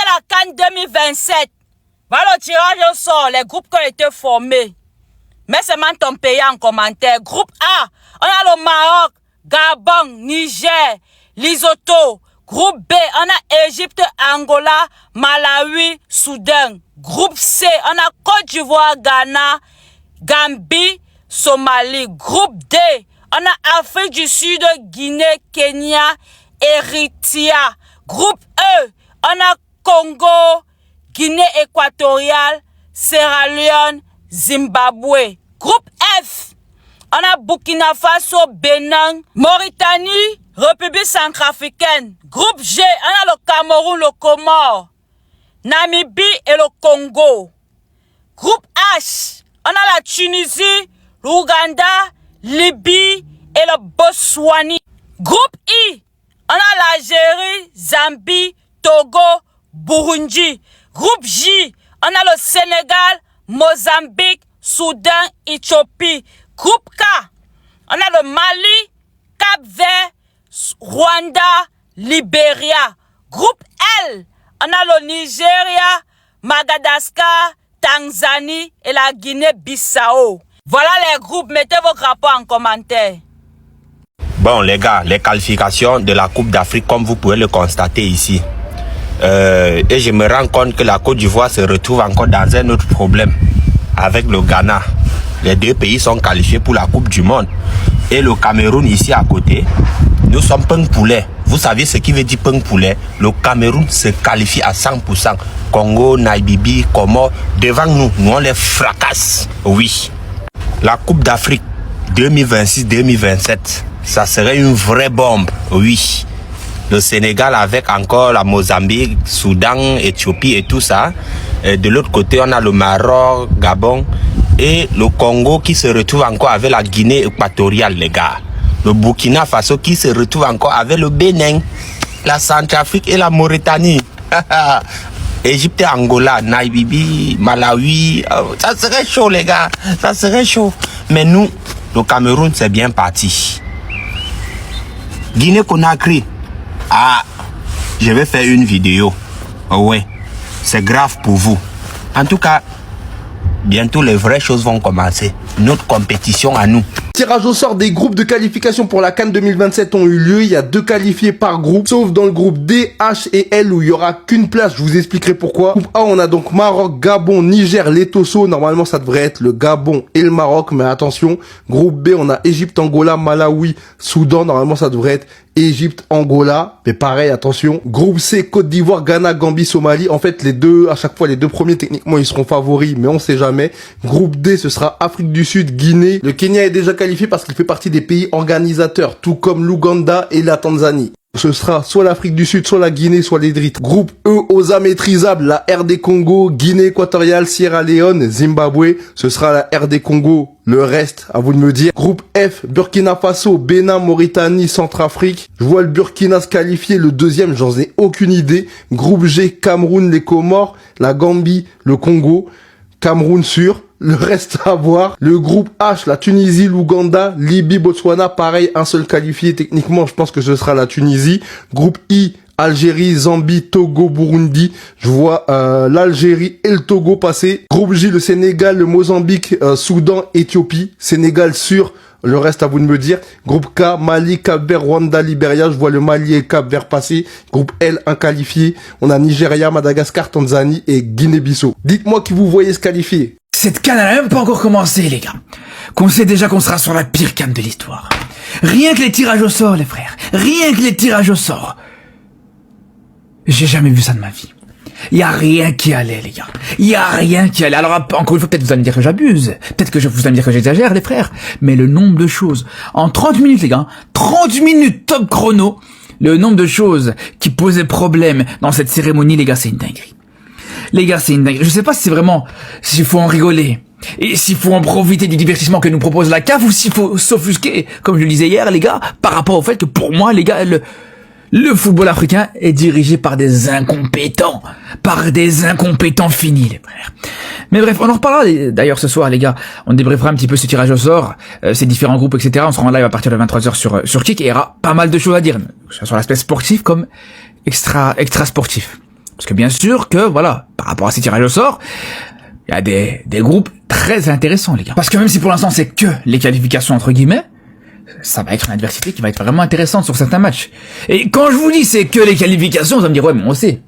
la CAN 2027. Voilà le tirage au sort, les groupes qui ont été formés. Mets seulement ton pays en commentaire. Groupe A, on a le Maroc, Gabon, Niger, Lesotho. Groupe B, on a Égypte, Angola, Malawi, Soudan. Groupe C, on a Côte d'Ivoire, Ghana, Gambie, Somalie. Groupe D, on a Afrique du Sud, Guinée, Kenya, Eritrea. Groupe E, on a Congo, Guinée équatoriale, Sierra Leone, Zimbabwe. Groupe F, on a Burkina Faso, Bénin, Mauritanie, République centrafricaine. Groupe G, on a le Cameroun, le Comore, Namibie et le Congo. Groupe H, on a la Tunisie, l'Ouganda, Libye et le Botswana. Groupe I, on a l'Algérie, Zambie, Togo, Burundi. Groupe J, on a le Sénégal, Mozambique, Soudan, Éthiopie. Groupe K, on a le Mali, Cap-Vert, Rwanda, Libéria. Groupe L, on a le Nigeria, Madagascar, Tanzanie et la Guinée-Bissau. Voilà les groupes, mettez vos rapports en commentaire. Bon les gars, les qualifications de la Coupe d'Afrique comme vous pouvez le constater ici. Et je me rends compte que la Côte d'Ivoire se retrouve encore dans un autre problème avec le Ghana. Les deux pays sont qualifiés pour la Coupe du Monde. Et le Cameroun ici à côté, nous sommes peng poulet. Vous savez ce qui veut dire peng poulet? Le Cameroun se qualifie à 100%. Congo, Namibie, Comores, devant nous, nous on les fracasse. Oui. La Coupe d'Afrique 2026-2027, ça serait une vraie bombe. Oui. Le Sénégal avec encore la Mozambique, Soudan, Éthiopie et tout ça. Et de l'autre côté, on a le Maroc, Gabon et le Congo qui se retrouve encore avec la Guinée équatoriale, les gars. Le Burkina Faso qui se retrouve encore avec le Bénin, la Centrafrique et la Mauritanie. Égypte, Angola, Namibie, Malawi. Ça serait chaud, les gars. Ça serait chaud. Mais nous, le Cameroun, c'est bien parti. Guinée-Conakry. Ah, je vais faire une vidéo. Oh ouais, c'est grave pour vous. En tout cas, bientôt les vraies choses vont commencer. Notre compétition à nous. Tirage au sort des groupes de qualification pour la CAN 2027 ont eu lieu. Il y a 2 qualifiés par groupe, sauf dans le groupe D, H et L où il y aura qu'une place. Je vous expliquerai pourquoi. Groupe A, on a donc Maroc, Gabon, Niger, Lesotho. Normalement, ça devrait être le Gabon et le Maroc, mais attention. Groupe B, on a Égypte, Angola, Malawi, Soudan. Normalement, ça devrait être Égypte, Angola, mais pareil, attention. Groupe C, Côte d'Ivoire, Ghana, Gambie, Somalie. En fait, les deux, à chaque fois, les 2 premiers, techniquement, ils seront favoris, mais on sait jamais. Groupe D, ce sera Afrique du Sud, Guinée. Le Kenya est déjà qualifié parce qu'il fait partie des pays organisateurs, tout comme l'Ouganda et la Tanzanie. Ce sera soit l'Afrique du Sud, soit la Guinée, soit l'Érythrée. Groupe E, OSA maîtrisable, la RD Congo, Guinée équatoriale, Sierra Leone, Zimbabwe. Ce sera la RD Congo. Le reste, à vous de me dire. Groupe F, Burkina Faso, Bénin, Mauritanie, Centrafrique. Je vois le Burkina se qualifier. Le deuxième, j'en ai aucune idée. Groupe G, Cameroun, les Comores, la Gambie, le Congo. Cameroun sûr. Le reste à voir. Le groupe H, la Tunisie, l'Ouganda, Libye, Botswana. Pareil, un seul qualifié. Techniquement, je pense que ce sera la Tunisie. Groupe I, Algérie, Zambie, Togo, Burundi. Je vois l'Algérie et le Togo passer. Groupe J, le Sénégal, le Mozambique, Soudan, Éthiopie. Sénégal sûr. Le reste à vous de me dire. Groupe K, Mali, Cap-Vert, Rwanda, Libéria. Je vois le Mali et le Cap-Vert passer. Groupe L, inqualifié. On a Nigeria, Madagascar, Tanzanie et Guinée-Bissau. Dites-moi qui vous voyez se qualifier. Cette CAN n'a même pas encore commencé, les gars. Qu'on sait déjà qu'on sera sur la pire CAN de l'histoire. Rien que les tirages au sort, les frères. Rien que les tirages au sort. J'ai jamais vu ça de ma vie. Y a rien qui allait, les gars. Y a rien qui allait. Alors, encore une fois, peut-être vous allez me dire que j'abuse. Peut-être que vous allez me dire que j'exagère, les frères. Mais le nombre de choses. En 30 minutes, les gars. 30 minutes top chrono. Le nombre de choses qui posaient problème dans cette cérémonie, les gars, c'est une dinguerie. Les gars, c'est une dinguerie. Je sais pas si c'est vraiment, s'il faut en rigoler. Et s'il faut en profiter du divertissement que nous propose la CAF ou s'il faut s'offusquer, comme je le disais hier, les gars, par rapport au fait que pour moi, les gars, le football africain est dirigé par des incompétents. Par des incompétents finis, les frères. Mais bref, on en reparlera d'ailleurs ce soir, les gars. On débriefera un petit peu ce tirage au sort, ces différents groupes, etc. On sera en live à partir de 23h sur Kik et il y aura pas mal de choses à dire, que ce soit sur l'aspect sportif comme extra sportif. Parce que bien sûr que, voilà, par rapport à ces tirages au sort, il y a des groupes très intéressants, les gars. Parce que même si pour l'instant c'est que les qualifications entre guillemets, ça va être une adversité qui va être vraiment intéressante sur certains matchs. Et quand je vous dis c'est que les qualifications, vous allez me dire ouais mais on sait.